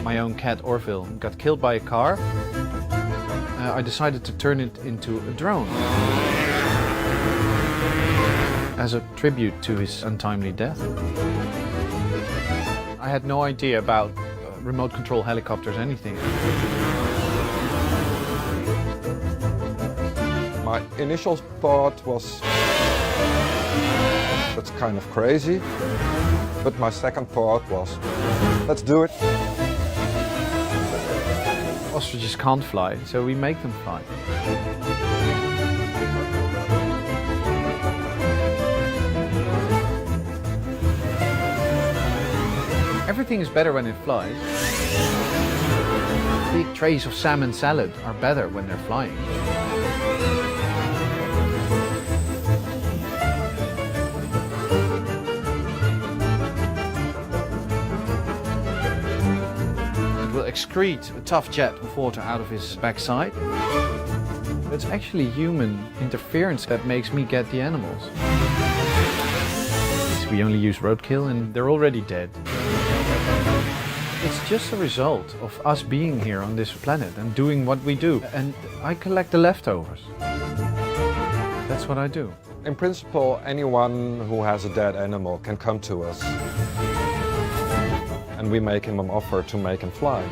my own cat Orville got killed by a car, I decided to turn it into a drone as a tribute to his untimely death. I had no idea about remote control helicopters, anything. My initial thought was, that's kind of crazy. But my second thought was, let's do it. Ostriches can't fly, so we make them fly. Everything is better when it flies. Big trays of salmon salad are better when they're flying. It will excrete a tough jet of water out of his backside. It's actually human interference that makes me get the animals. We only use roadkill and they're already dead. It's just a result of us being here on this planet and doing what we do. And I collect the leftovers. That's what I do. In principle, anyone who has a dead animal can come to us. And we make him an offer to make him fly.